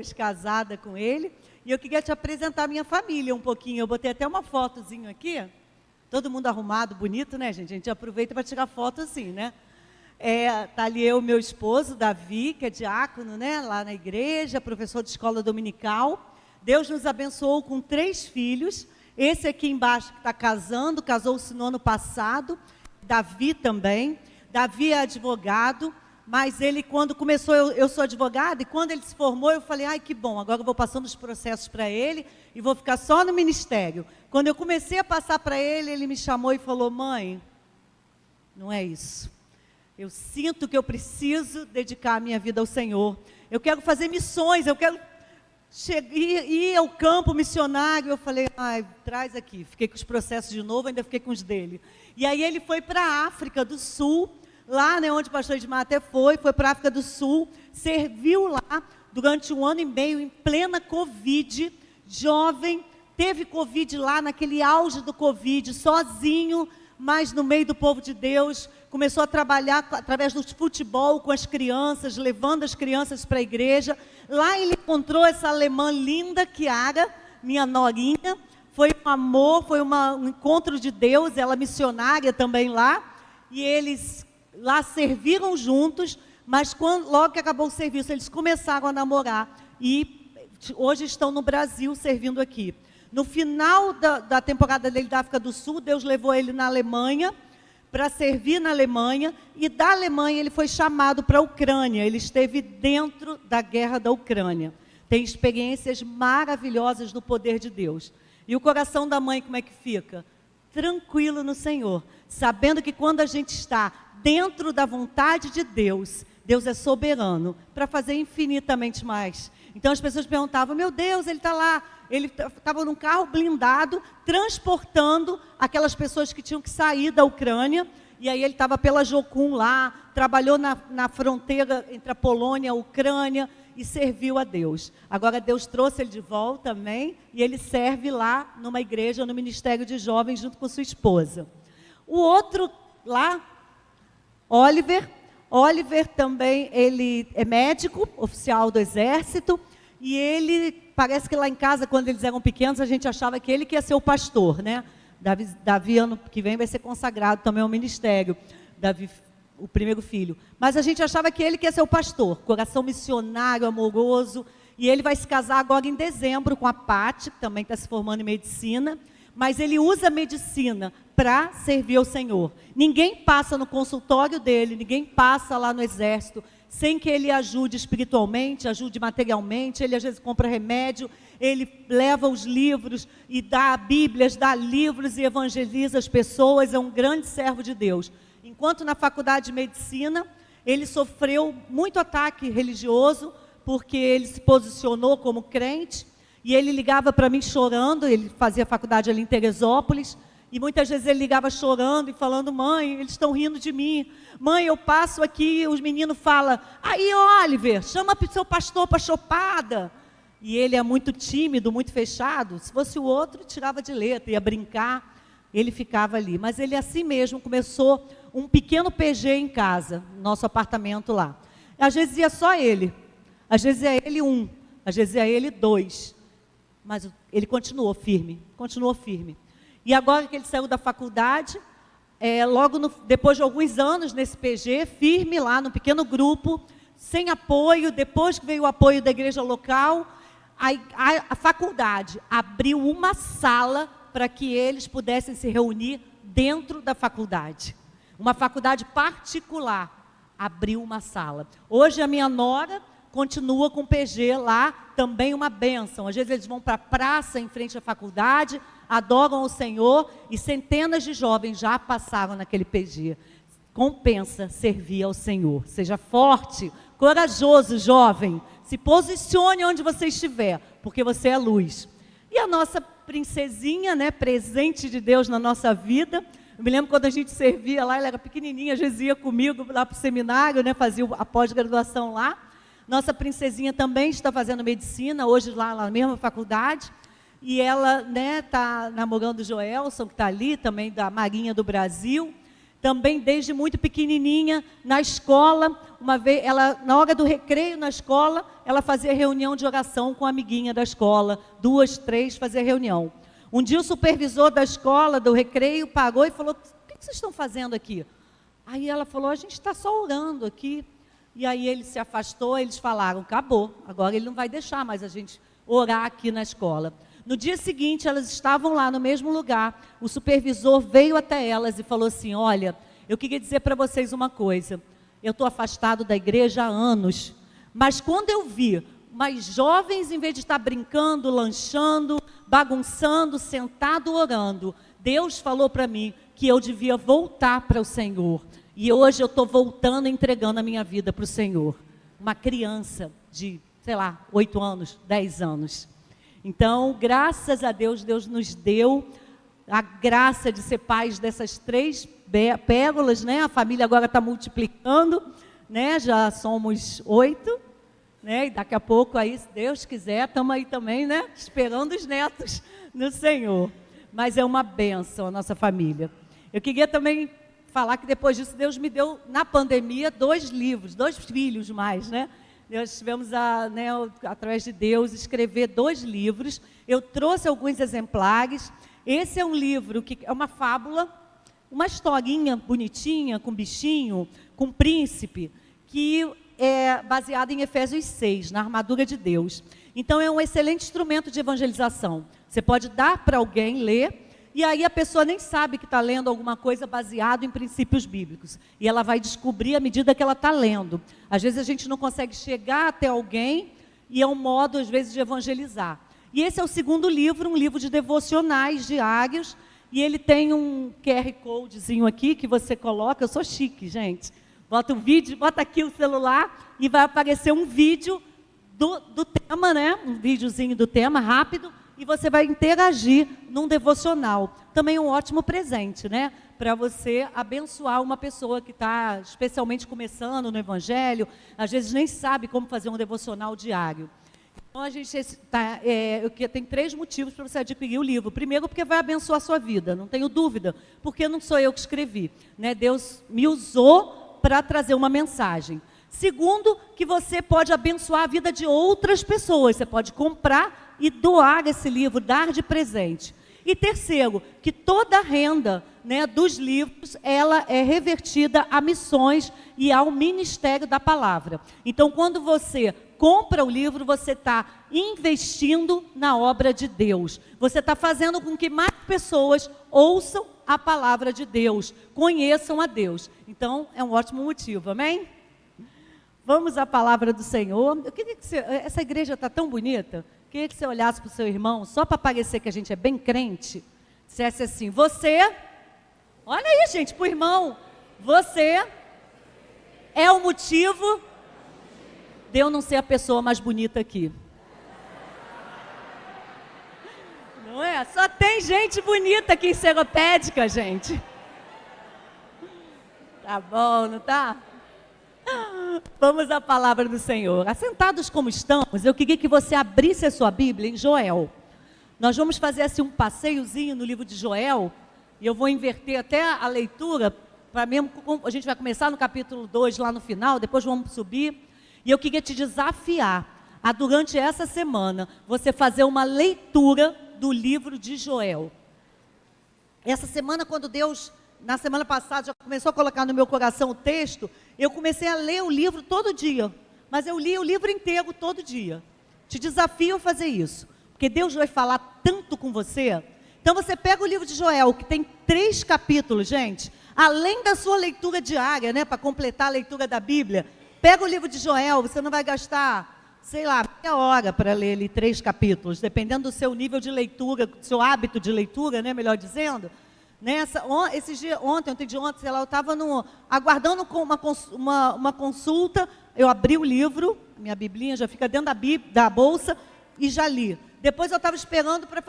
depois casada com ele. E eu queria te apresentar a minha família um pouquinho. Eu botei até uma fotozinho aqui. Todo mundo arrumado, bonito, né, gente? A gente aproveita para tirar foto assim, né? Tá ali eu, meu esposo, Davi, que é diácono, né? Lá na igreja, professor de escola dominical. Deus nos abençoou com 3 filhos. Esse aqui embaixo que está casando, casou-se no ano passado. Davi também. Davi é advogado. Mas ele, quando começou, eu sou advogada, e quando ele se formou, eu falei, ai, que bom, agora eu vou passando os processos para ele, e vou ficar só no ministério. Quando eu comecei a passar para ele, ele me chamou e falou, mãe, não é isso. Eu sinto que eu preciso dedicar a minha vida ao Senhor. Eu quero fazer missões, eu quero ir ao campo missionário. Eu falei, ai, traz aqui. Fiquei com os processos de novo, ainda fiquei com os dele. E aí ele foi para a África do Sul, lá, né, onde o pastor Edmar até foi para a África do Sul, serviu lá durante 1 ano e meio, em plena Covid, jovem, teve Covid lá, naquele auge do Covid, sozinho, mas no meio do povo de Deus, começou a trabalhar através do futebol com as crianças, levando as crianças para a igreja. Lá ele encontrou essa alemã linda, Chiara, minha norinha, foi um amor, foi um encontro de Deus, ela missionária também lá, e eles lá serviram juntos, mas logo que acabou o serviço, eles começaram a namorar, e hoje estão no Brasil servindo aqui. No final da temporada dele da África do Sul, Deus levou ele na Alemanha, para servir na Alemanha, e da Alemanha ele foi chamado para a Ucrânia, ele esteve dentro da guerra da Ucrânia. Tem experiências maravilhosas no poder de Deus. E o coração da mãe como é que fica? Tranquilo no Senhor, sabendo que quando a gente está dentro da vontade de Deus, Deus é soberano para fazer infinitamente mais. Então as pessoas perguntavam, meu Deus, ele está lá, ele estava num carro blindado, transportando aquelas pessoas que tinham que sair da Ucrânia, e aí ele estava pela Jocum lá, trabalhou na fronteira entre a Polônia e a Ucrânia, e serviu a Deus. Agora Deus trouxe ele de volta, amém? E ele serve lá numa igreja, no Ministério de Jovens, junto com sua esposa. O outro lá, Oliver também, ele é médico, oficial do Exército, e ele, parece que lá em casa, quando eles eram pequenos, a gente achava que ele que ia ser o pastor, né? Davi ano que vem vai ser consagrado também ao ministério, Davi, o primeiro filho. Mas a gente achava que ele que ia ser o pastor, coração missionário, amoroso, e ele vai se casar agora em dezembro com a Paty, que também está se formando em medicina, mas ele usa a medicina para servir ao Senhor. Ninguém passa no consultório dele, ninguém passa lá no exército, sem que ele ajude espiritualmente, ajude materialmente. Ele às vezes compra remédio, ele leva os livros e dá bíblias, dá livros e evangeliza as pessoas, é um grande servo de Deus. Enquanto na faculdade de medicina, ele sofreu muito ataque religioso, porque ele se posicionou como crente, e ele ligava para mim chorando, ele fazia faculdade ali em Teresópolis, e muitas vezes ele ligava chorando e falando, mãe, eles estão rindo de mim. Mãe, eu passo aqui e os meninos falam, aí Oliver, chama o seu pastor para chopada. E ele é muito tímido, muito fechado. Se fosse o outro, tirava de letra, ia brincar, ele ficava ali. Mas ele assim mesmo começou um pequeno PG em casa, no nosso apartamento lá. Às vezes ia só ele, às vezes ia ele 1, às vezes ia ele 2. Mas ele continuou firme. E agora que ele saiu da faculdade, depois de alguns anos nesse PG, firme lá no pequeno grupo, sem apoio, depois que veio o apoio da igreja local, a faculdade abriu uma sala para que eles pudessem se reunir dentro da faculdade. Uma faculdade particular abriu uma sala. Hoje a minha nora continua com o PG lá, também uma bênção. Às vezes eles vão para a praça em frente à faculdade, adoram o Senhor, e centenas de jovens já passaram naquele PG. Compensa servir ao Senhor. Seja forte, corajoso, jovem. Se posicione onde você estiver, porque você é luz. E a nossa princesinha, né, presente de Deus na nossa vida. Eu me lembro quando a gente servia lá, ela era pequenininha, às vezes ia comigo lá para o seminário, né, fazia a pós-graduação lá. Nossa princesinha também está fazendo medicina, hoje lá na mesma faculdade. E ela está namorando o Joelson, que está ali, também da Marinha do Brasil. Também desde muito pequenininha, na escola, uma vez, ela, na hora do recreio na escola, ela fazia reunião de oração com a amiguinha da escola, 2, 3, fazia reunião. Um dia o supervisor da escola, do recreio, pagou e falou: o que vocês estão fazendo aqui? Aí ela falou: a gente está só orando aqui. E aí ele se afastou, eles falaram: acabou, agora ele não vai deixar mais a gente orar aqui na escola. No dia seguinte, elas estavam lá no mesmo lugar, o supervisor veio até elas e falou assim: olha, eu queria dizer para vocês uma coisa, eu estou afastado da igreja há anos, mas quando eu vi mais jovens, em vez de estar brincando, lanchando, bagunçando, sentado, orando, Deus falou para mim que eu devia voltar para o Senhor. E hoje eu estou voltando, entregando a minha vida para o Senhor. Uma criança de, 8 anos, 10 anos. Então, graças a Deus, Deus nos deu a graça de ser pais dessas 3 pérolas, né? A família agora está multiplicando, né? Já somos 8, né? E daqui a pouco, aí, se Deus quiser, estamos aí também, né? Esperando os netos no Senhor. Mas é uma bênção a nossa família. Eu queria também falar que depois disso, Deus me deu, na pandemia, 2 livros, 2 filhos mais, né? Nós tivemos, através de Deus, escrever 2 livros. Eu trouxe alguns exemplares. Esse é um livro que é uma fábula, uma historinha bonitinha, com bichinho, com príncipe, que é baseado em Efésios 6, na armadura de Deus. Então, é um excelente instrumento de evangelização. Você pode dar para alguém ler, e aí a pessoa nem sabe que está lendo alguma coisa baseado em princípios bíblicos. E ela vai descobrir à medida que ela está lendo. Às vezes a gente não consegue chegar até alguém, e é um modo, às vezes, de evangelizar. E esse é o segundo livro, um livro de devocionais diários, e ele tem um QR Codezinho aqui que você coloca. Eu sou chique, gente. Bota um vídeo, bota aqui o celular e vai aparecer um vídeo do tema, né? Um videozinho do tema, rápido, e você vai interagir num devocional. Também é um ótimo presente, né? Para você abençoar uma pessoa que está especialmente começando no Evangelho, às vezes nem sabe como fazer um devocional diário. Então, a gente tem 3 motivos para você adquirir o livro. Primeiro, porque vai abençoar a sua vida, não tenho dúvida, porque não sou eu que escrevi, né? Deus me usou para trazer uma mensagem. Segundo, que você pode abençoar a vida de outras pessoas, você pode comprar e doar esse livro, dar de presente. E terceiro, que toda a renda, né, dos livros, ela é revertida a missões e ao ministério da palavra. Então, quando você compra o livro, você está investindo na obra de Deus. Você está fazendo com que mais pessoas ouçam a palavra de Deus, conheçam a Deus. Então, é um ótimo motivo, amém? Vamos à palavra do Senhor. Eu queria que essa igreja está tão bonita. Eu queria que você olhasse para o seu irmão, só para parecer que a gente é bem crente, dissesse assim: você, olha aí, gente, para o irmão, você é o motivo de eu não ser a pessoa mais bonita aqui. Não é? Só tem gente bonita aqui em Seropédica, gente. Tá bom, não tá? Vamos à palavra do Senhor. Assentados como estamos, eu queria que você abrisse a sua Bíblia em Joel. Nós vamos fazer assim um passeiozinho no livro de Joel, e eu vou inverter até a leitura, para mesmo, a gente vai começar no capítulo 2 lá no final, depois vamos subir, e eu queria te desafiar a, durante essa semana, você fazer uma leitura do livro de Joel. Essa semana, quando Deus, na semana passada, já começou a colocar no meu coração o texto, eu comecei a ler o livro todo dia, mas eu li o livro inteiro todo dia. Te desafio a fazer isso, porque Deus vai falar tanto com você. Então você pega o livro de Joel, que tem 3 capítulos, gente, além da sua leitura diária, né, para completar a leitura da Bíblia, pega o livro de Joel, você não vai gastar, sei lá, meia hora para ler ali 3 capítulos, dependendo do seu nível de leitura, do seu hábito de leitura, né, melhor dizendo. Ontem de ontem, sei lá, eu estava aguardando com uma consulta, eu abri o livro, minha biblinha já fica dentro da bolsa, e já li. Depois eu estava esperando para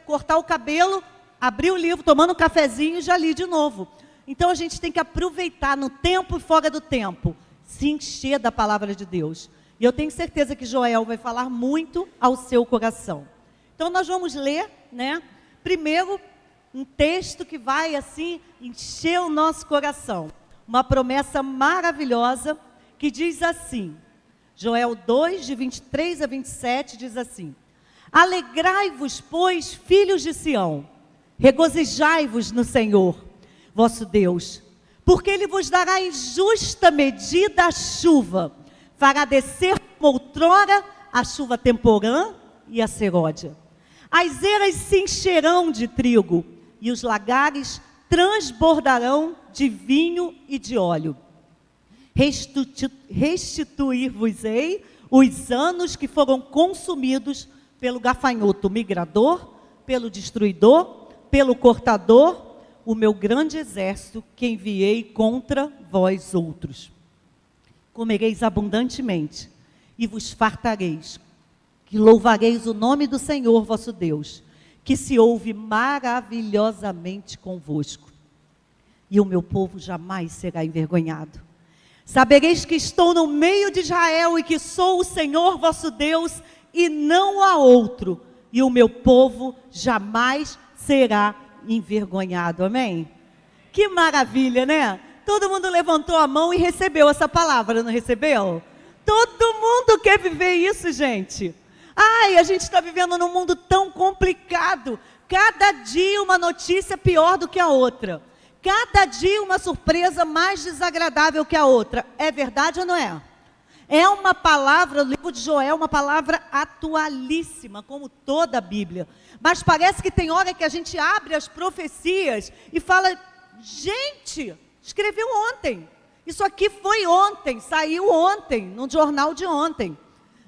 cortar o cabelo, abri o livro, tomando um cafezinho e já li de novo. Então a gente tem que aproveitar no tempo e fora do tempo, se encher da palavra de Deus. E eu tenho certeza que Joel vai falar muito ao seu coração. Então nós vamos ler, né? Primeiro, um texto que vai assim encher o nosso coração. Uma promessa maravilhosa que diz assim, Joel 2, de 23 a 27, diz assim: alegrai-vos, pois, filhos de Sião, regozijai-vos no Senhor, vosso Deus, porque Ele vos dará em justa medida a chuva, fará descer como outrora a chuva temporã e a seródia. As eiras se encherão de trigo, e os lagares transbordarão de vinho e de óleo. Restituir-vos-ei os anos que foram consumidos pelo gafanhoto migrador, pelo destruidor, pelo cortador, o meu grande exército que enviei contra vós outros. Comereis abundantemente e vos fartareis, que louvareis o nome do Senhor vosso Deus, que se ouve maravilhosamente convosco. E o meu povo jamais será envergonhado. Sabereis que estou no meio de Israel e que sou o Senhor vosso Deus e não há outro, e o meu povo jamais será envergonhado. Amém? Que maravilha, né? Todo mundo levantou a mão e recebeu essa palavra, não recebeu? Todo mundo quer viver isso, gente. Ai, a gente está vivendo num mundo tão complicado. Cada dia uma notícia pior do que a outra. Cada dia uma surpresa mais desagradável que a outra. É verdade ou não é? É uma palavra, o livro de Joel é uma palavra atualíssima, como toda a Bíblia. Mas parece que tem hora que a gente abre as profecias e fala, gente, escreveu ontem. Isso aqui foi ontem, saiu ontem, no jornal de ontem.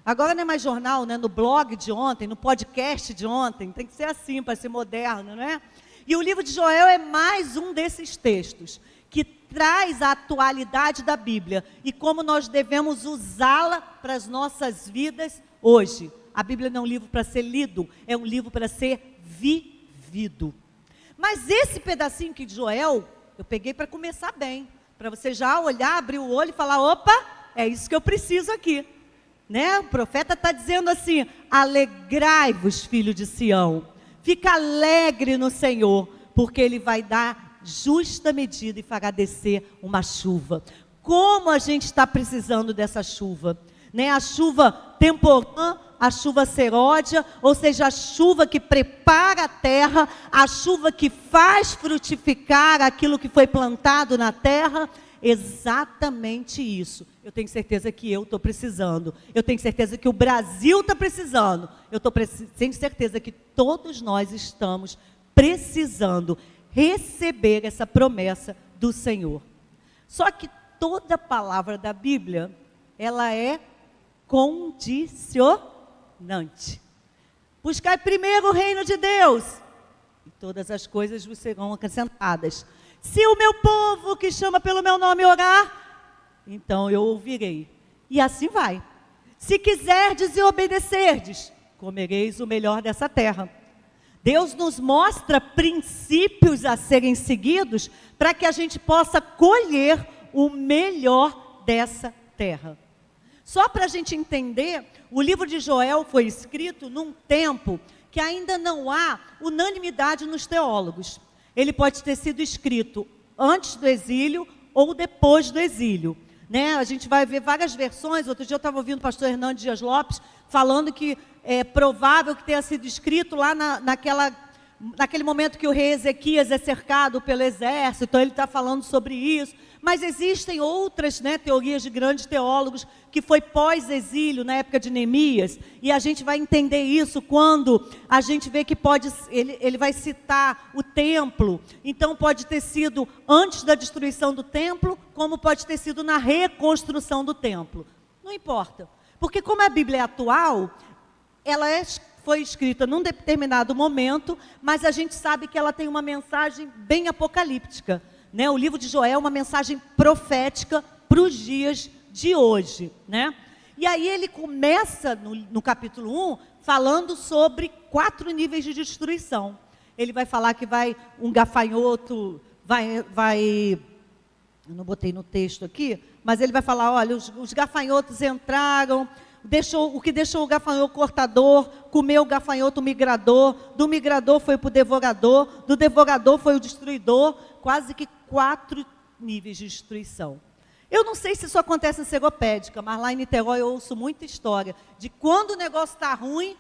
Agora não é mais jornal, né? No blog de ontem, no podcast de ontem. Tem que ser assim para ser moderno, não é? E o livro de Joel é mais um desses textos que traz a atualidade da Bíblia e como nós devemos usá-la para as nossas vidas hoje. A Bíblia não é um livro para ser lido, é um livro para ser vivido. Mas esse pedacinho aqui de Joel, eu peguei para começar bem, para você já olhar, abrir o olho e falar, opa, é isso que eu preciso aqui. Né? O profeta está dizendo assim, alegrai-vos, filho de Sião, fica alegre no Senhor, porque Ele vai dar justa medida e fará descer uma chuva. Como a gente está precisando dessa chuva, né? A chuva temporã, a chuva seródia, ou seja, a chuva que prepara a terra, a chuva que faz frutificar aquilo que foi plantado na terra. Exatamente isso. Eu tenho certeza que eu estou precisando. Eu tenho certeza que o Brasil está precisando. Tenho certeza que todos nós estamos precisando receber essa promessa do Senhor. Só que toda palavra da Bíblia, ela é condicionante. Buscai primeiro o reino de Deus, e todas as coisas vos serão acrescentadas. Se o meu povo que chama pelo meu nome orar, então eu ouvirei. E assim vai. Se quiserdes e obedecerdes, comereis o melhor dessa terra. Deus nos mostra princípios a serem seguidos para que a gente possa colher o melhor dessa terra. Só para a gente entender, o livro de Joel foi escrito num tempo que ainda não há unanimidade nos teólogos. Ele pode ter sido escrito antes do exílio ou depois do exílio. Né? A gente vai ver várias versões. Outro dia eu estava ouvindo o pastor Hernando Dias Lopes falando que é provável que tenha sido escrito lá naquele momento que o rei Ezequias é cercado pelo exército, então ele está falando sobre isso. Mas existem outras, né, teorias de grandes teólogos que foi pós-exílio, na época de Neemias, e a gente vai entender isso quando a gente vê que ele vai citar o templo. Então pode ter sido antes da destruição do templo, como pode ter sido na reconstrução do templo. Não importa, porque como a Bíblia é atual, ela foi escrita num determinado momento, mas a gente sabe que ela tem uma mensagem bem apocalíptica. Né? O livro de Joel é uma mensagem profética para os dias de hoje. Né? E aí ele começa no capítulo 1 falando sobre 4 níveis de destruição. Ele vai falar que um gafanhoto, eu não botei no texto aqui, mas ele vai falar, olha, os gafanhotos entraram, o que deixou o gafanhoto cortador, comeu o gafanhoto migrador, do migrador foi para o devorador, do devorador foi o destruidor, quase que 4 níveis de destruição. Eu não sei se isso acontece em Seropédica, mas lá em Niterói eu ouço muita história de quando o negócio está ruim,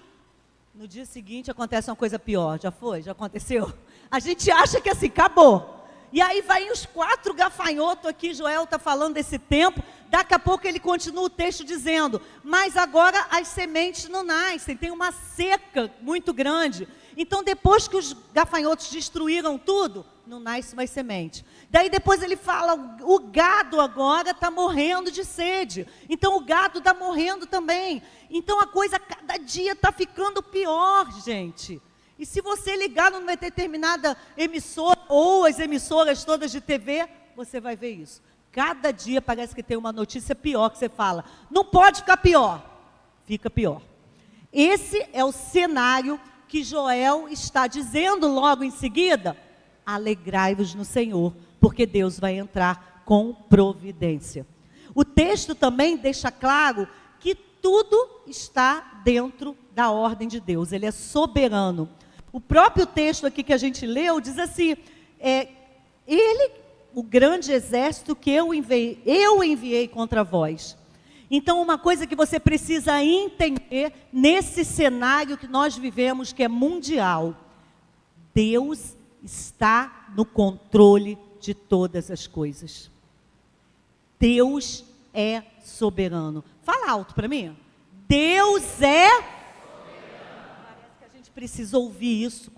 no dia seguinte acontece uma coisa pior. Já foi? Já aconteceu? A gente acha que assim, acabou. E aí vai os 4 gafanhotos aqui, Joel está falando desse tempo, daqui a pouco ele continua o texto dizendo, mas agora as sementes não nascem, tem uma seca muito grande. Então depois que os gafanhotos destruíram tudo, não nasce mais semente. Daí depois ele fala, o gado agora está morrendo de sede. Então o gado está morrendo também. Então a coisa cada dia está ficando pior, gente. E se você ligar numa determinada emissora, ou as emissoras todas de TV, você vai ver isso. Cada dia parece que tem uma notícia pior que você fala, não pode ficar pior. Fica pior. Esse é o cenário que Joel está dizendo logo em seguida. Alegrai-vos no Senhor, porque Deus vai entrar com providência. O texto também deixa claro que tudo está dentro da ordem de Deus, ele é soberano. O próprio texto aqui que a gente leu diz assim, ele, o grande exército que eu enviei contra vós. Então uma coisa que você precisa entender nesse cenário que nós vivemos, que é mundial, Deus está no controle de todas as coisas. Deus é soberano. Fala alto para mim. Deus é soberano. Parece que a gente precisa ouvir isso,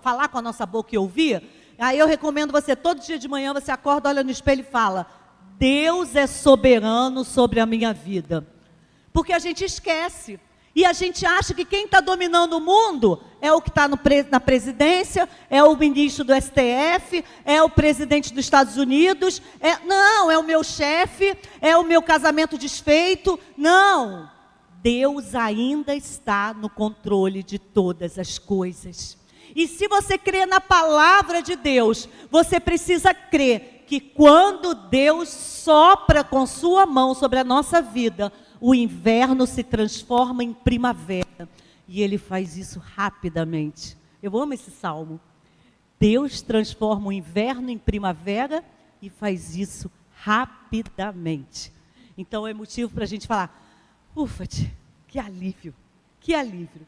falar com a nossa boca e ouvir. Aí eu recomendo você, todo dia de manhã você acorda, olha no espelho e fala, Deus é soberano sobre a minha vida. Porque a gente esquece. E a gente acha que quem está dominando o mundo é o que está na presidência, é o ministro do STF, é o presidente dos Estados Unidos, não, é o meu chefe, é o meu casamento desfeito. Não, Deus ainda está no controle de todas as coisas. E se você crê na palavra de Deus, você precisa crer que quando Deus sopra com sua mão sobre a nossa vida, o inverno se transforma em primavera. E ele faz isso rapidamente. Eu amo esse salmo. Deus transforma o inverno em primavera e faz isso rapidamente. Então é motivo para a gente falar, ufa, que alívio, que alívio.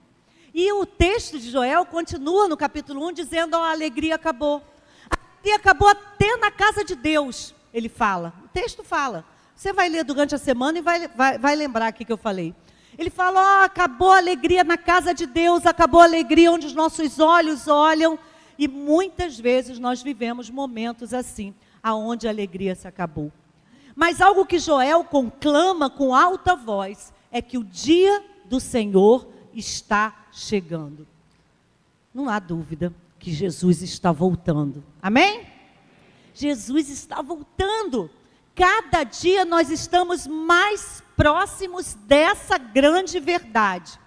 E o texto de Joel continua no capítulo 1 dizendo, a alegria acabou. A alegria acabou até na casa de Deus, ele fala. O texto fala. Você vai ler durante a semana e vai lembrar aqui que eu falei. Ele fala, acabou a alegria na casa de Deus, acabou a alegria onde os nossos olhos olham. E muitas vezes nós vivemos momentos assim, aonde a alegria se acabou. Mas algo que Joel conclama com alta voz, é que o dia do Senhor está chegando. Não há dúvida que Jesus está voltando. Amém? Jesus está voltando. Cada dia nós estamos mais próximos dessa grande verdade.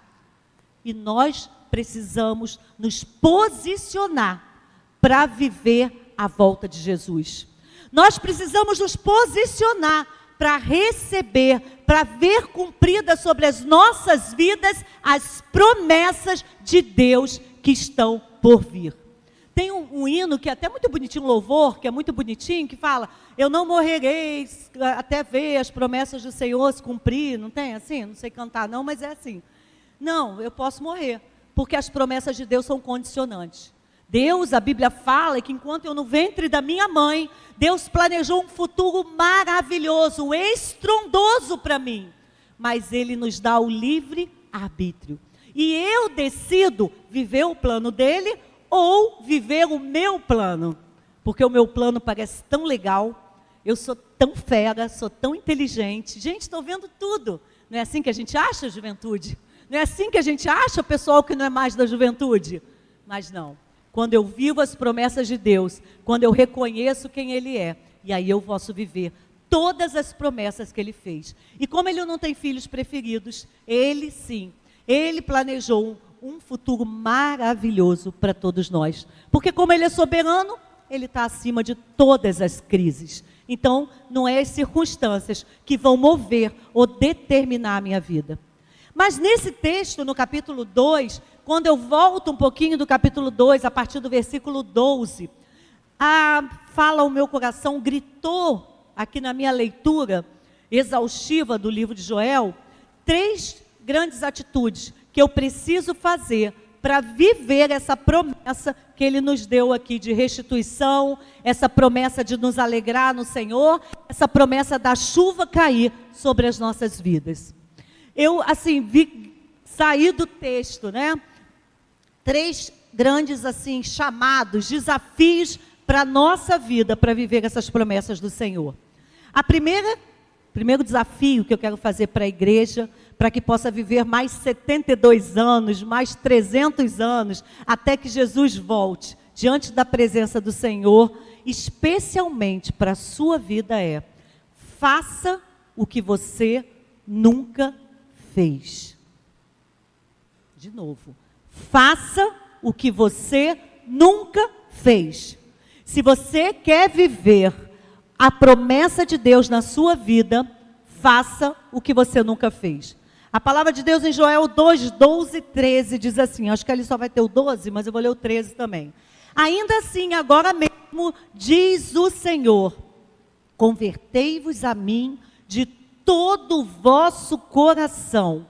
E nós precisamos nos posicionar para viver a volta de Jesus. Nós precisamos nos posicionar para receber, para ver cumpridas sobre as nossas vidas as promessas de Deus que estão por vir. Tem um hino que é até muito bonitinho, um louvor, que é muito bonitinho, que fala, eu não morrerei até ver as promessas do Senhor se cumprir, não tem assim? Não sei cantar não, mas é assim. Não, eu posso morrer, porque as promessas de Deus são condicionantes. Deus, a Bíblia fala que enquanto eu no ventre da minha mãe, Deus planejou um futuro maravilhoso, estrondoso para mim. Mas Ele nos dá o livre arbítrio. E eu decido viver o plano dEle ou viver o meu plano. Porque o meu plano parece tão legal, eu sou tão fera, sou tão inteligente. Gente, estou vendo tudo. Não é assim que a gente acha, juventude? Não é assim que a gente acha, pessoal que não é mais da juventude? Mas não. Quando eu vivo as promessas de Deus, quando eu reconheço quem Ele é, e aí eu posso viver todas as promessas que Ele fez. E como Ele não tem filhos preferidos, Ele sim, Ele planejou um futuro maravilhoso para todos nós. Porque como Ele é soberano, Ele está acima de todas as crises. Então, não é as circunstâncias que vão mover ou determinar a minha vida. Mas nesse texto, no capítulo 2, quando eu volto um pouquinho do capítulo 2, a partir do versículo 12, fala o meu coração, gritou aqui na minha leitura exaustiva do livro de Joel, 3 grandes atitudes que eu preciso fazer para viver essa promessa que ele nos deu aqui de restituição, essa promessa de nos alegrar no Senhor, essa promessa da chuva cair sobre as nossas vidas. Eu, assim, saí do texto, né? 3 grandes, assim, chamados, desafios para a nossa vida, para viver essas promessas do Senhor. Primeiro desafio que eu quero fazer para a igreja, para que possa viver mais 72 anos, mais 300 anos, até que Jesus volte diante da presença do Senhor, especialmente para a sua vida faça o que você nunca fez. De novo, faça o que você nunca fez. Se você quer viver a promessa de Deus na sua vida, faça o que você nunca fez. A palavra de Deus em Joel 2, 12 e 13 diz assim, acho que ali só vai ter o 12, mas eu vou ler o 13 também. Ainda assim, agora mesmo, diz o Senhor, convertei-vos a mim de todo o vosso coração,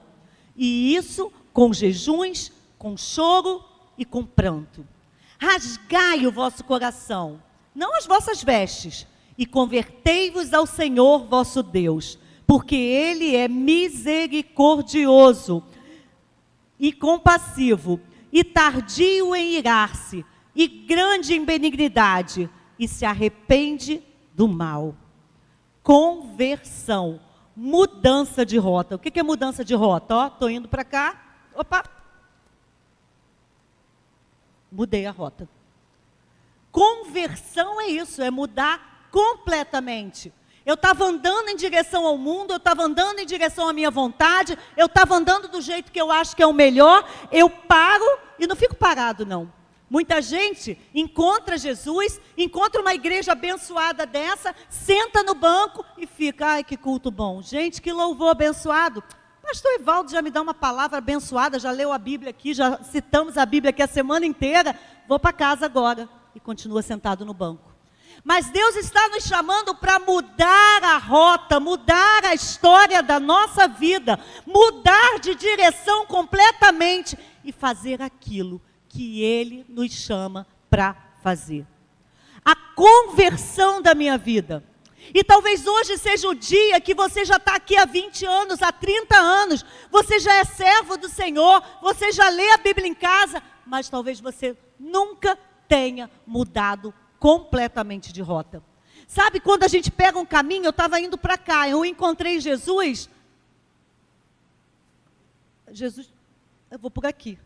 e isso com jejuns, com choro e com pranto. Rasgai o vosso coração, não as vossas vestes, e convertei-vos ao Senhor vosso Deus, porque Ele é misericordioso e compassivo, e tardio em irar-se, e grande em benignidade, e se arrepende do mal. Conversão, mudança de rota. O que é mudança de rota? Estou indo para cá, opa, mudei a rota. Conversão é isso, é mudar completamente. Eu estava andando em direção ao mundo, eu estava andando em direção à minha vontade, eu estava andando do jeito que eu acho que é o melhor, eu paro e não fico parado não. Muita gente encontra Jesus, encontra uma igreja abençoada dessa, senta no banco e fica, ai que culto bom, gente que louvor abençoado. Pastor Evaldo já me dá uma palavra abençoada, já leu a Bíblia aqui, já citamos a Bíblia aqui a semana inteira, vou para casa agora. E continua sentado no banco. Mas Deus está nos chamando para mudar a rota, mudar a história da nossa vida, mudar de direção completamente e fazer aquilo que Ele nos chama para fazer. A conversão da minha vida. E talvez hoje seja o dia que você já está aqui há 20 anos, há 30 anos, você já é servo do Senhor, você já lê a Bíblia em casa, mas talvez você nunca tenha mudado completamente de rota. Sabe, quando a gente pega um caminho, eu estava indo para cá, eu encontrei Jesus, eu vou por aqui.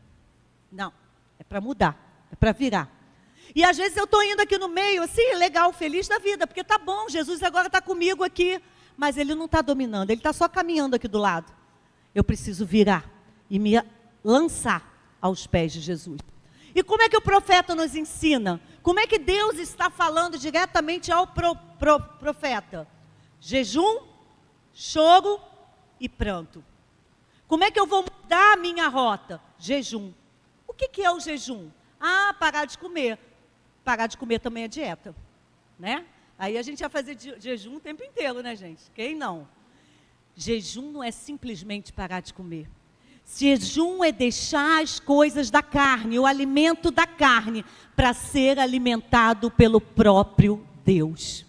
Não, é para mudar, é para virar. E às vezes eu estou indo aqui no meio, assim, legal, feliz da vida, porque tá bom, Jesus agora está comigo aqui, mas Ele não está dominando, Ele está só caminhando aqui do lado. Eu preciso virar e me lançar aos pés de Jesus. E como é que o profeta nos ensina? Como é que Deus está falando diretamente ao profeta? Jejum, choro e pranto. Como é que eu vou mudar a minha rota? Jejum. O que é o jejum? Ah, parar de comer. Parar de comer também é dieta, né? Aí a gente vai fazer jejum o tempo inteiro, né, gente? Quem não? Jejum não é simplesmente parar de comer. Jejum é deixar as coisas da carne, o alimento da carne, para ser alimentado pelo próprio Deus.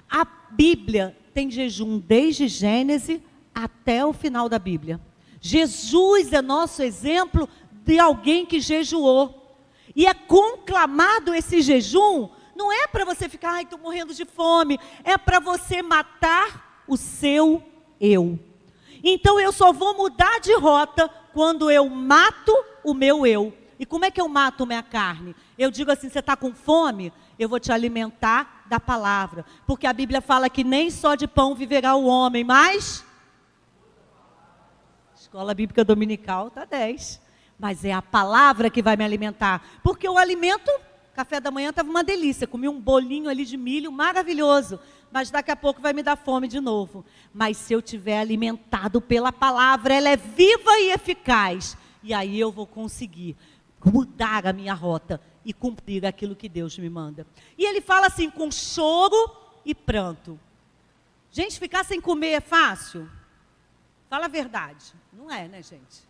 A Bíblia tem jejum desde Gênesis até o final da Bíblia. Jesus é nosso exemplo de alguém que jejuou. E é conclamado esse jejum, não é para você ficar, ai, estou morrendo de fome, é para você matar o seu eu. Então eu só vou mudar de rota quando eu mato o meu eu. E como é que eu mato a minha carne? Eu digo assim, você está com fome? Eu vou te alimentar da palavra. Porque a Bíblia fala que nem só de pão viverá o homem, mas... Escola Bíblica Dominical está 10. Mas é a palavra que vai me alimentar. Porque o alimento, café da manhã estava uma delícia. Comi um bolinho ali de milho maravilhoso. Mas daqui a pouco vai me dar fome de novo. Mas se eu tiver alimentado pela palavra, ela é viva e eficaz. E aí eu vou conseguir mudar a minha rota e cumprir aquilo que Deus me manda. E ele fala assim, com choro e pranto. Gente, ficar sem comer é fácil? Fala a verdade. Não é, né, gente?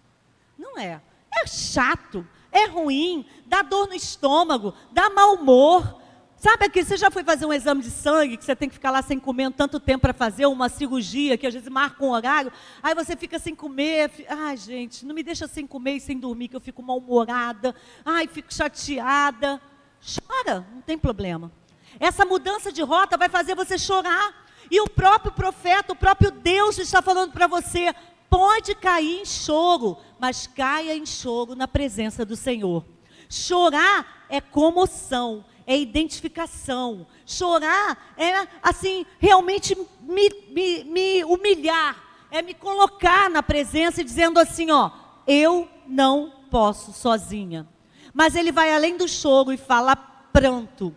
Não é. É chato, é ruim, dá dor no estômago, dá mau humor. Sabe aqui, você já foi fazer um exame de sangue, que você tem que ficar lá sem comer tanto tempo para fazer, uma cirurgia, que às vezes marca um horário, aí você fica sem comer. Ai, gente, não me deixa sem comer e sem dormir, que eu fico mal-humorada. Ai, fico chateada. Chora, não tem problema. Essa mudança de rota vai fazer você chorar. E o próprio profeta, o próprio Deus está falando para você, pode cair em choro, mas caia em choro na presença do Senhor. Chorar é comoção, é identificação. Chorar é, assim, realmente me humilhar, é me colocar na presença e dizendo assim, ó, eu não posso sozinha. Mas ele vai além do choro e fala pranto.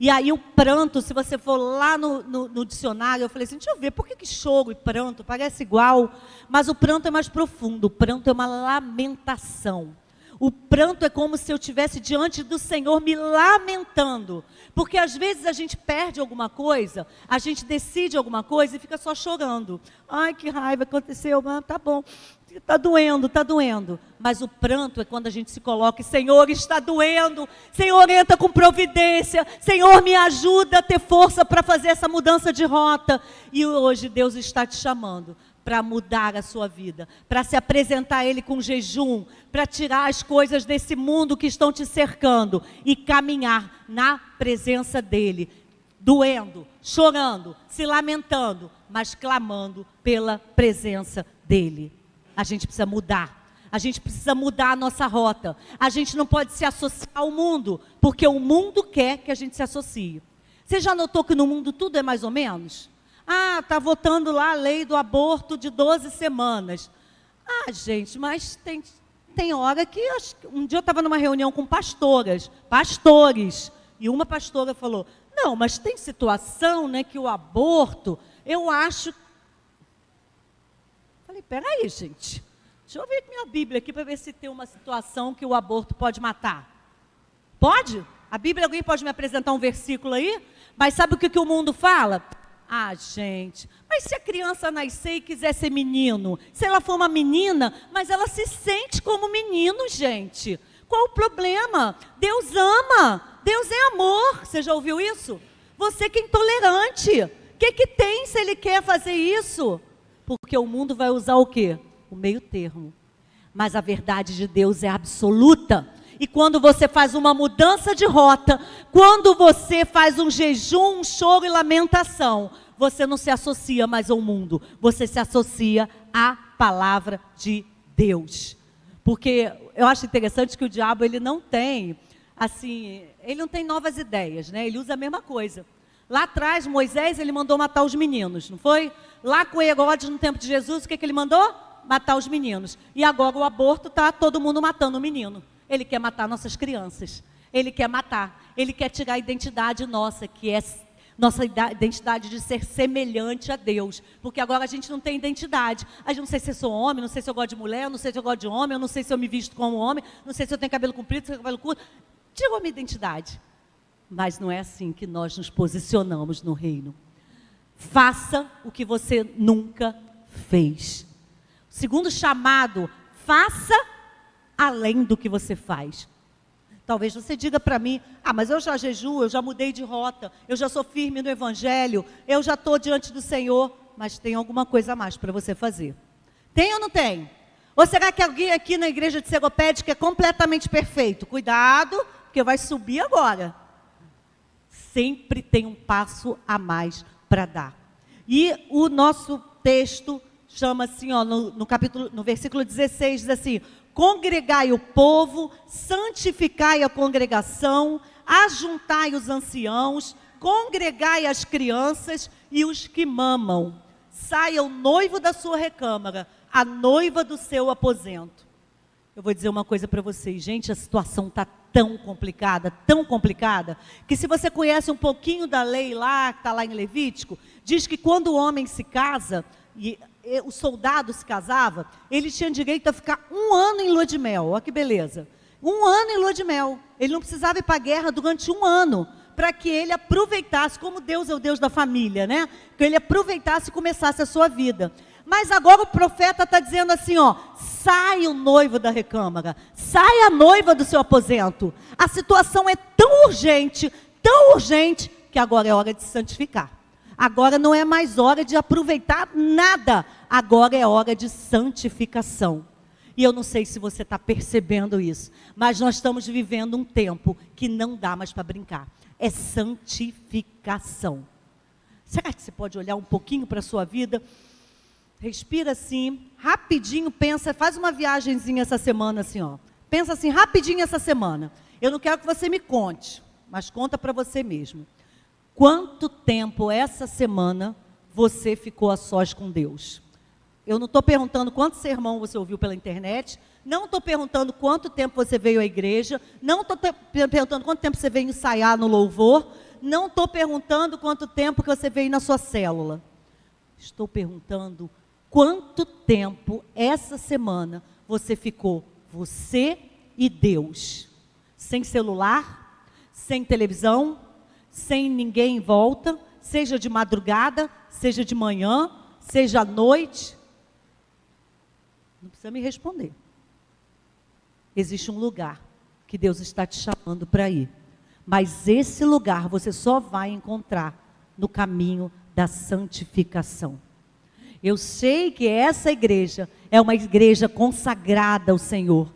E aí o pranto, se você for lá no dicionário, eu falei assim, deixa eu ver, por que choro e pranto parece igual? Mas o pranto é mais profundo, o pranto é uma lamentação. O pranto é como se eu estivesse diante do Senhor me lamentando. Porque às vezes a gente perde alguma coisa, a gente decide alguma coisa e fica só chorando. Ai, que raiva, aconteceu, mas tá bom. Está doendo, está doendo. Mas o pranto é quando a gente se coloca e, Senhor, está doendo. Senhor, entra com providência. Senhor, me ajuda a ter força para fazer essa mudança de rota. E hoje Deus está te chamando para mudar a sua vida, para se apresentar a Ele com jejum, para tirar as coisas desse mundo que estão te cercando e caminhar na presença dEle, doendo, chorando, se lamentando, mas clamando pela presença dEle. A gente precisa mudar, a gente precisa mudar a nossa rota, a gente não pode se associar ao mundo, porque o mundo quer que a gente se associe. Você já notou que no mundo tudo é mais ou menos? Ah, está votando lá a lei do aborto de 12 semanas. Ah, gente, mas tem hora que... Um dia eu estava numa reunião com pastores, e uma pastora falou, não, mas tem situação, né, que o aborto, eu acho... Falei, peraí, gente, deixa eu ver minha Bíblia aqui para ver se tem uma situação que o aborto pode matar. Pode? A Bíblia, alguém pode me apresentar um versículo aí? Mas sabe o que o mundo fala? Ah, gente, mas se a criança nascer e quiser ser menino, se ela for uma menina, mas ela se sente como menino, gente. Qual o problema? Deus ama, Deus é amor. Você já ouviu isso? Você que é intolerante, o que tem se ele quer fazer isso? Porque o mundo vai usar o quê? O meio termo. Mas a verdade de Deus é absoluta. E quando você faz uma mudança de rota, quando você faz um jejum, um choro e lamentação, você não se associa mais ao mundo, você se associa à palavra de Deus. Porque eu acho interessante que o diabo, ele não tem, assim, ele não tem novas ideias, né? Ele usa a mesma coisa. Lá atrás, Moisés, ele mandou matar os meninos, não foi? Lá com Herodes, no tempo de Jesus, o que ele mandou? Matar os meninos. E agora o aborto está todo mundo matando o menino. Ele quer matar nossas crianças. Ele quer matar. Ele quer tirar a identidade nossa, que é nossa identidade de ser semelhante a Deus. Porque agora a gente não tem identidade. Eu não sei se eu sou homem, não sei se eu gosto de mulher, não sei se eu gosto de homem, eu não sei se eu me visto como homem, não sei se eu tenho cabelo comprido, se eu tenho cabelo curto. Tirou a minha identidade. Mas não é assim que nós nos posicionamos no reino. Faça o que você nunca fez. Segundo chamado, faça além do que você faz. Talvez você diga para mim, mas eu já jejuo, eu já mudei de rota, eu já sou firme no Evangelho, eu já estou diante do Senhor, mas tem alguma coisa a mais para você fazer. Tem ou não tem? Ou será que alguém aqui na igreja de Seropédica é completamente perfeito? Cuidado, porque vai subir agora. Sempre tem um passo a mais para dar. E o nosso texto chama assim, ó, no versículo 16, diz assim: congregai o povo, santificai a congregação, ajuntai os anciãos, congregai as crianças e os que mamam. Saia o noivo da sua recâmara, a noiva do seu aposento. Eu vou dizer uma coisa para vocês, gente, a situação está tão complicada, que se você conhece um pouquinho da lei lá, que está lá em Levítico, diz que quando o homem se casa, e o soldado se casava, ele tinha direito a ficar 1 ano em lua de mel. Olha que beleza. 1 ano em lua de mel. Ele não precisava ir para a guerra durante 1 ano, para que ele aproveitasse, como Deus é o Deus da família, né? Que ele aproveitasse e começasse a sua vida. Mas agora o profeta está dizendo assim, ó, sai o noivo da recâmara, sai a noiva do seu aposento. A situação é tão urgente, que agora é hora de se santificar. Agora não é mais hora de aproveitar nada, agora é hora de santificação. E eu não sei se você está percebendo isso, mas nós estamos vivendo um tempo que não dá mais para brincar. É santificação. Será que você pode olhar um pouquinho para a sua vida? Respira assim, rapidinho, pensa, faz uma viagenzinha essa semana assim, ó. Pensa assim, rapidinho essa semana. Eu não quero que você me conte, mas conta para você mesmo. Quanto tempo essa semana você ficou a sós com Deus? Eu não estou perguntando quanto sermão você ouviu pela internet, não estou perguntando quanto tempo você veio à igreja, não estou perguntando quanto tempo você veio ensaiar no louvor, não estou perguntando quanto tempo que você veio na sua célula. Estou perguntando quanto tempo essa semana você ficou, você e Deus, sem celular, sem televisão, sem ninguém em volta, seja de madrugada, seja de manhã, seja à noite. Não precisa me responder. Existe um lugar que Deus está te chamando para ir. Mas esse lugar você só vai encontrar no caminho da santificação. Eu sei que essa igreja é uma igreja consagrada ao Senhor.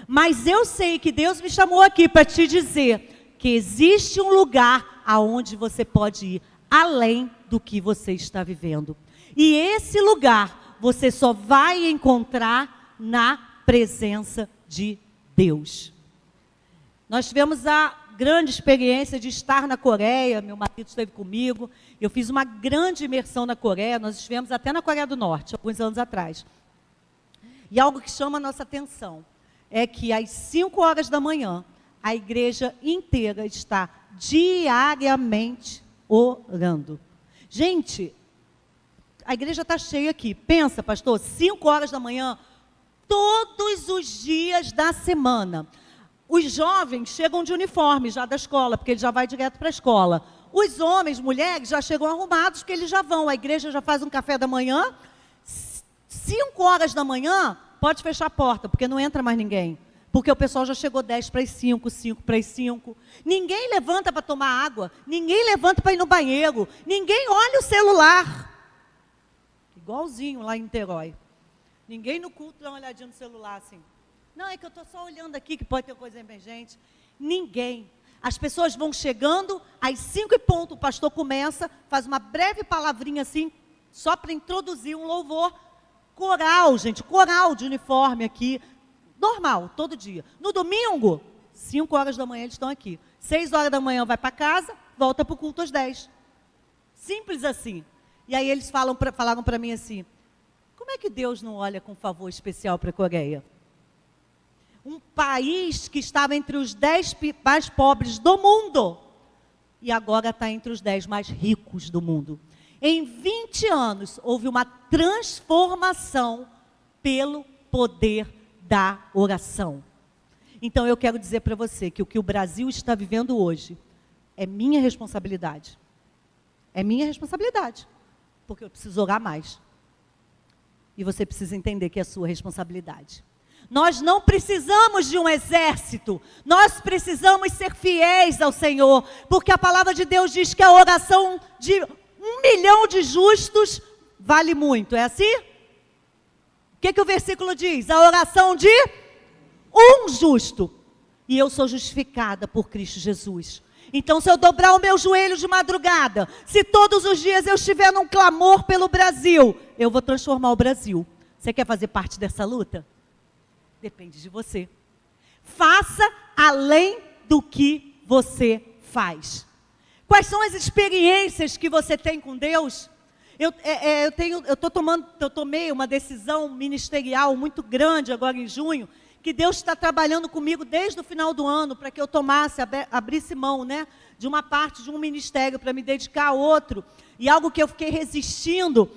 Mas eu sei que Deus me chamou aqui para te dizer que existe um lugar aonde você pode ir, além do que você está vivendo. E esse lugar você só vai encontrar na presença de Deus. Nós tivemos a grande experiência de estar na Coreia, meu marido esteve comigo, eu fiz uma grande imersão na Coreia, nós estivemos até na Coreia do Norte, alguns anos atrás. E algo que chama a nossa atenção é que às 5 horas da manhã, a igreja inteira está diariamente orando. Gente, a igreja está cheia aqui. Pensa, pastor, 5 horas da manhã, todos os dias da semana. Os jovens chegam de uniforme já da escola, porque ele já vai direto para a escola. Os homens, mulheres, já chegam arrumados, porque eles já vão. A igreja já faz um café da manhã. 5 horas da manhã, pode fechar a porta, porque não entra mais ninguém. Porque o pessoal já chegou 10 para as 5, 5 para as 5. Ninguém levanta para tomar água. Ninguém levanta para ir no banheiro. Ninguém olha o celular. Igualzinho lá em Niterói. Ninguém no culto dá uma olhadinha no celular assim. Não, é que eu estou só olhando aqui que pode ter coisa emergente. Ninguém. As pessoas vão chegando, às 5 e ponto, o pastor começa, faz uma breve palavrinha assim, só para introduzir um louvor. Coral, gente, coral de uniforme aqui. Normal, todo dia. No domingo, 5 horas da manhã eles estão aqui. 6 horas da manhã vai para casa, volta para o culto às 10. Simples assim. E aí eles falaram para mim assim, como é que Deus não olha com favor especial para a Coreia? Um país que estava entre os 10 mais pobres do mundo, e agora está entre os 10 mais ricos do mundo. Em 20 anos, houve uma transformação pelo poder da oração. Então eu quero dizer para você que o que o Brasil está vivendo hoje é minha responsabilidade. É minha responsabilidade, porque eu preciso orar mais. E você precisa entender que é sua responsabilidade. Nós não precisamos de um exército, nós precisamos ser fiéis ao Senhor, porque a palavra de Deus diz que a oração de 1 milhão de justos vale muito, é assim? O que o versículo diz? A oração de um justo, e eu sou justificada por Cristo Jesus. Então se eu dobrar o meu joelho de madrugada, se todos os dias eu estiver num clamor pelo Brasil, eu vou transformar o Brasil. Você quer fazer parte dessa luta? Depende de você. Faça além do que você faz. Quais são as experiências que você tem com Deus? Eu tomei uma decisão ministerial muito grande agora em junho, que Deus está trabalhando comigo desde o final do ano, para que eu abrisse mão, né, de uma parte de um ministério, para me dedicar a outro, e algo que eu fiquei resistindo.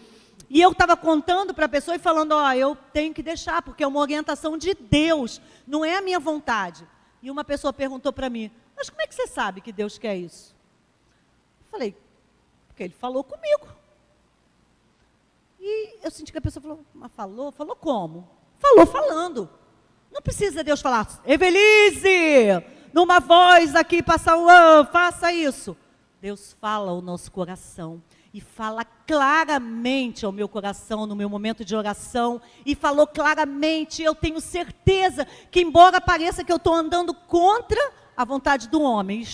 E eu estava contando para a pessoa e falando, eu tenho que deixar, porque é uma orientação de Deus, não é a minha vontade. E uma pessoa perguntou para mim, mas como é que você sabe que Deus quer isso? falei, porque ele falou comigo. E eu senti que a pessoa falou, mas falou? Falou como? Falou falando. Não precisa Deus falar, Evelise, numa voz aqui, faça isso. Deus fala ao nosso coração. E fala claramente ao meu coração, no meu momento de oração. E falou claramente, eu tenho certeza que embora pareça que eu estou andando contra a vontade do homem,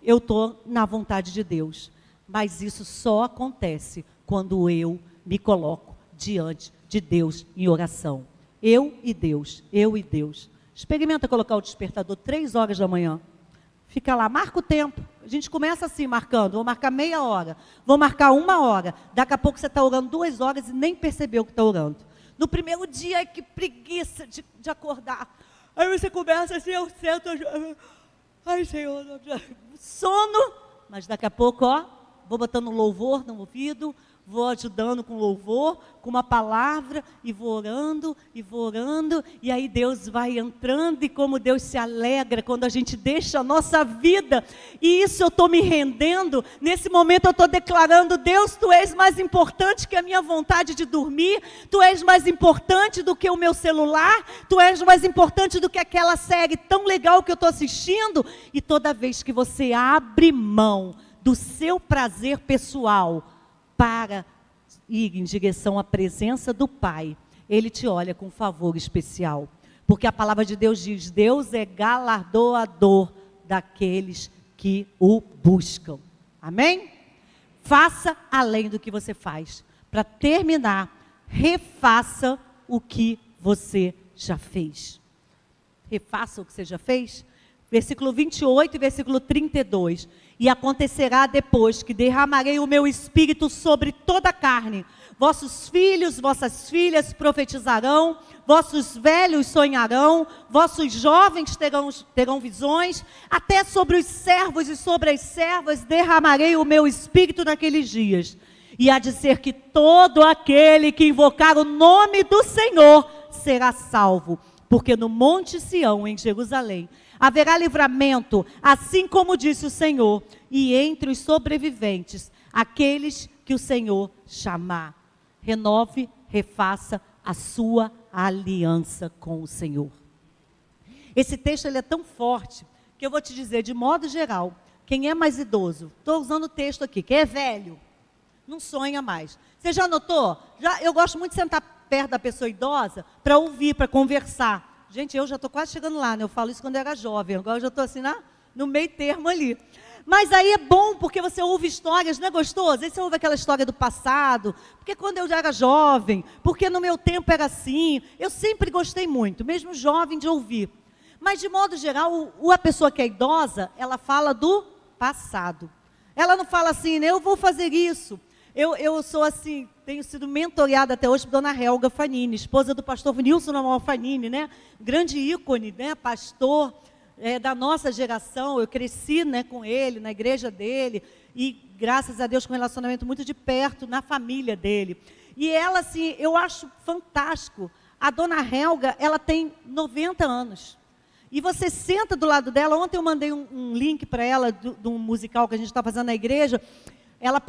eu estou na vontade de Deus. Mas isso só acontece quando eu me coloco diante de Deus em oração. Eu e Deus. Experimenta colocar o despertador 3 horas da manhã. Fica lá, marca o tempo. A gente começa assim, marcando. Vou marcar meia hora. Vou marcar 1 hora. Daqui a pouco você está orando 2 horas e nem percebeu que está orando. No primeiro dia, que preguiça de acordar. Aí você começa assim, eu sento. Ai, Senhor. Sono. Mas daqui a pouco, vou botando louvor no ouvido. Vou ajudando com louvor, com uma palavra, e vou orando, e aí Deus vai entrando, e como Deus se alegra quando a gente deixa a nossa vida, e isso eu estou me rendendo, nesse momento eu estou declarando, Deus, Tu és mais importante que a minha vontade de dormir, Tu és mais importante do que o meu celular, Tu és mais importante do que aquela série tão legal que eu estou assistindo, e toda vez que você abre mão do seu prazer pessoal, para ir em direção à presença do Pai, Ele te olha com favor especial, porque a palavra de Deus diz, Deus é galardoador daqueles que o buscam, amém? Faça além do que você faz, para terminar, refaça o que você já fez, refaça o que você já fez, versículo 28 e versículo 32, e acontecerá depois que derramarei o meu espírito sobre toda a carne, vossos filhos, vossas filhas profetizarão, vossos velhos sonharão, vossos jovens terão visões, até sobre os servos e sobre as servas derramarei o meu espírito naqueles dias, e há de ser que todo aquele que invocar o nome do Senhor será salvo, porque no monte Sião, em Jerusalém, haverá livramento, assim como disse o Senhor, e entre os sobreviventes, aqueles que o Senhor chamar. Renove, refaça a sua aliança com o Senhor. Esse texto ele é tão forte, que eu vou te dizer, de modo geral, quem é mais idoso, estou usando o texto aqui, quem é velho, não sonha mais. Você já notou? Eu gosto muito de sentar perto da pessoa idosa, para ouvir, para conversar. Gente, eu já estou quase chegando lá, né? Eu falo isso quando eu era jovem, agora eu já estou assim, no meio termo ali. Mas aí é bom, porque você ouve histórias, não é gostoso? Aí você ouve aquela história do passado, porque quando eu já era jovem, porque no meu tempo era assim. Eu sempre gostei muito, mesmo jovem, de ouvir. Mas, de modo geral, a pessoa que é idosa, ela fala do passado. Ela não fala assim, né? Eu vou fazer isso. Eu sou assim, tenho sido mentoreada até hoje por dona Helga Fanini, esposa do pastor Nilson Amal Fanini, né? Grande ícone, né? Pastor da nossa geração. Eu cresci, né, com ele, na igreja dele, e graças a Deus com um relacionamento muito de perto, na família dele. E ela, assim, eu acho fantástico. A dona Helga, ela tem 90 anos. E você senta do lado dela. Ontem eu mandei um link para ela, de um musical que a gente está fazendo na igreja. Ela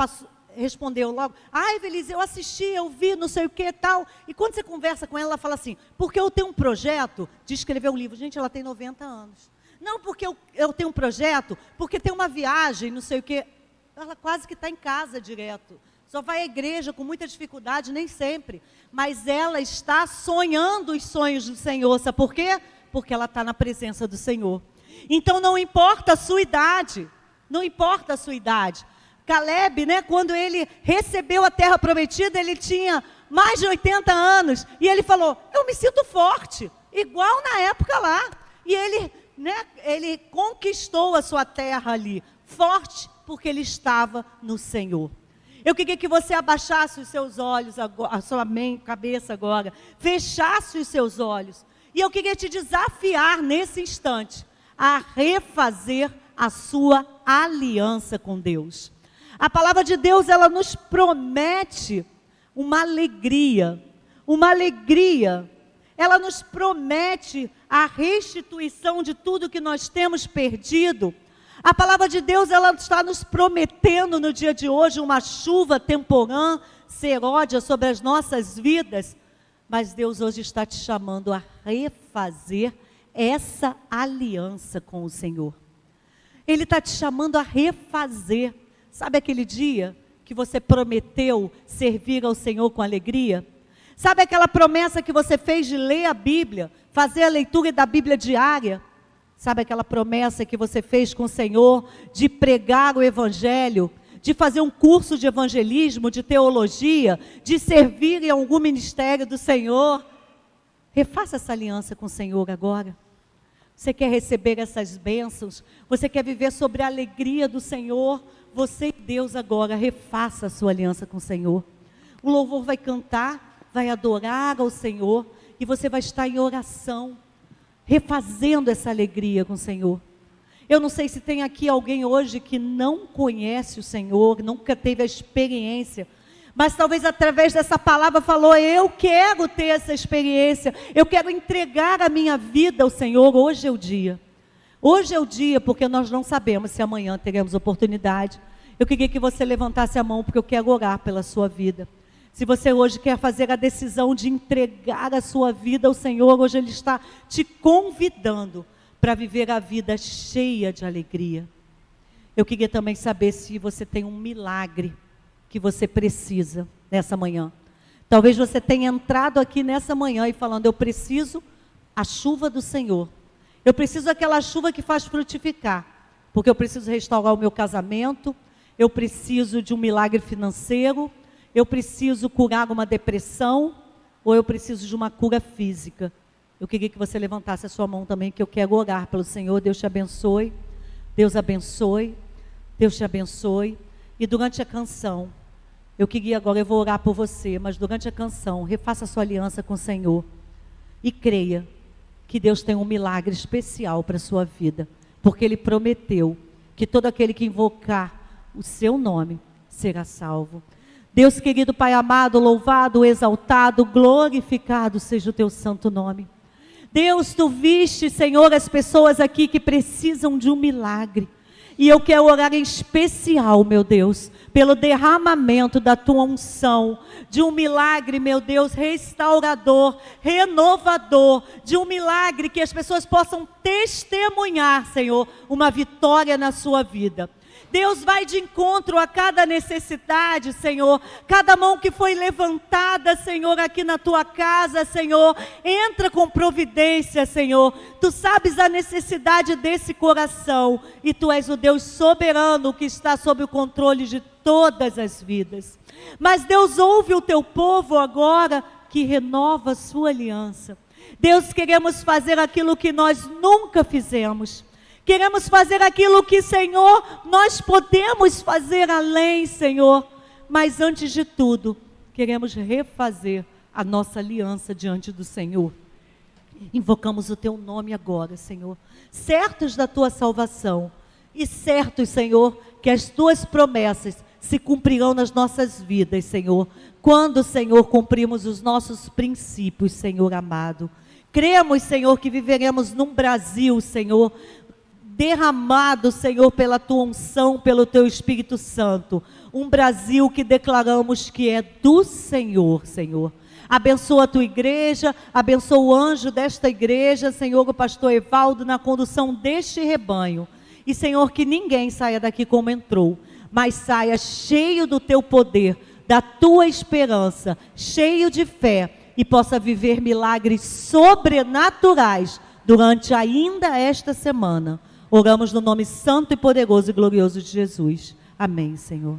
respondeu logo, Evelise, eu assisti, eu vi, não sei o que e tal. E quando você conversa com ela, ela fala assim, porque eu tenho um projeto de escrever um livro. Gente, ela tem 90 anos. Não, porque eu tenho um projeto, porque tem uma viagem, não sei o que. Ela quase que está em casa direto. Só vai à igreja com muita dificuldade, nem sempre. Mas ela está sonhando os sonhos do Senhor. Sabe por quê? Porque ela está na presença do Senhor. Então não importa a sua idade. Não importa a sua idade. Caleb, né, quando ele recebeu a terra prometida, ele tinha mais de 80 anos. E ele falou, eu me sinto forte, igual na época lá. E ele, né, ele conquistou a sua terra ali, forte, porque ele estava no Senhor. Eu queria que você abaixasse os seus olhos, a sua cabeça agora, fechasse os seus olhos. E eu queria te desafiar nesse instante, a refazer a sua aliança com Deus. A palavra de Deus, ela nos promete uma alegria, ela nos promete a restituição de tudo que nós temos perdido. A palavra de Deus, ela está nos prometendo no dia de hoje uma chuva temporã, seródia sobre as nossas vidas, mas Deus hoje está te chamando a refazer essa aliança com o Senhor. Ele está te chamando a refazer. Sabe aquele dia que você prometeu servir ao Senhor com alegria? Sabe aquela promessa que você fez de ler a Bíblia, fazer a leitura da Bíblia diária? Sabe aquela promessa que você fez com o Senhor de pregar o Evangelho, de fazer um curso de evangelismo, de teologia, de servir em algum ministério do Senhor? Refaça essa aliança com o Senhor agora. Você quer receber essas bênçãos? Você quer viver sobre a alegria do Senhor? Você e Deus agora, refaça a sua aliança com o Senhor. O louvor vai cantar, vai adorar ao Senhor, e você vai estar em oração, refazendo essa alegria com o Senhor. Eu não sei se tem aqui alguém hoje que não conhece o Senhor, nunca teve a experiência, mas talvez através dessa palavra falou: eu quero ter essa experiência, eu quero entregar a minha vida ao Senhor. Hoje é o dia. Hoje é o dia, porque nós não sabemos se amanhã teremos oportunidade. Eu queria que você levantasse a mão, porque eu quero orar pela sua vida. Se você hoje quer fazer a decisão de entregar a sua vida ao Senhor, hoje Ele está te convidando para viver a vida cheia de alegria. Eu queria também saber se você tem um milagre que você precisa nessa manhã. Talvez você tenha entrado aqui nessa manhã e falando: eu preciso a chuva do Senhor. Eu preciso aquela chuva que faz frutificar, porque eu preciso restaurar o meu casamento, eu preciso de um milagre financeiro, eu preciso curar uma depressão, ou eu preciso de uma cura física. Eu queria que você levantasse a sua mão também, que eu quero orar pelo Senhor. Deus te abençoe, Deus abençoe, Deus te abençoe. E durante a canção, eu vou orar por você, mas durante a canção, refaça a sua aliança com o Senhor. E creia que Deus tem um milagre especial para a sua vida, porque Ele prometeu que todo aquele que invocar o seu nome será salvo. Deus querido, Pai amado, louvado, exaltado, glorificado seja o teu santo nome. Deus, tu viste, Senhor, as pessoas aqui que precisam de um milagre. E eu quero orar em especial, meu Deus, pelo derramamento da tua unção, de um milagre, meu Deus, restaurador, renovador, de um milagre que as pessoas possam testemunhar, Senhor, uma vitória na sua vida. Deus, vai de encontro a cada necessidade, Senhor, cada mão que foi levantada, Senhor, aqui na tua casa, Senhor, entra com providência, Senhor. Tu sabes a necessidade desse coração, e Tu és o Deus soberano que está sob o controle de todas as vidas. Mas Deus, ouve o teu povo agora, que renova a sua aliança. Deus, queremos fazer aquilo que nós nunca fizemos. Queremos fazer aquilo que, Senhor, nós podemos fazer além, Senhor. Mas antes de tudo, queremos refazer a nossa aliança diante do Senhor. Invocamos o Teu nome agora, Senhor, certos da Tua salvação. E certos, Senhor, que as Tuas promessas se cumprirão nas nossas vidas, Senhor. Quando, Senhor, cumprimos os nossos princípios, Senhor amado. Cremos, Senhor, que viveremos num Brasil, Senhor, derramado, Senhor, pela Tua unção, pelo Teu Espírito Santo. Um Brasil que declaramos que é do Senhor, Senhor. Abençoa a Tua igreja, abençoa o anjo desta igreja, Senhor, o pastor Evaldo, na condução deste rebanho. E, Senhor, que ninguém saia daqui como entrou, mas saia cheio do Teu poder, da Tua esperança, cheio de fé, e possa viver milagres sobrenaturais durante ainda esta semana. Oramos no nome santo e poderoso e glorioso de Jesus. Amém, Senhor.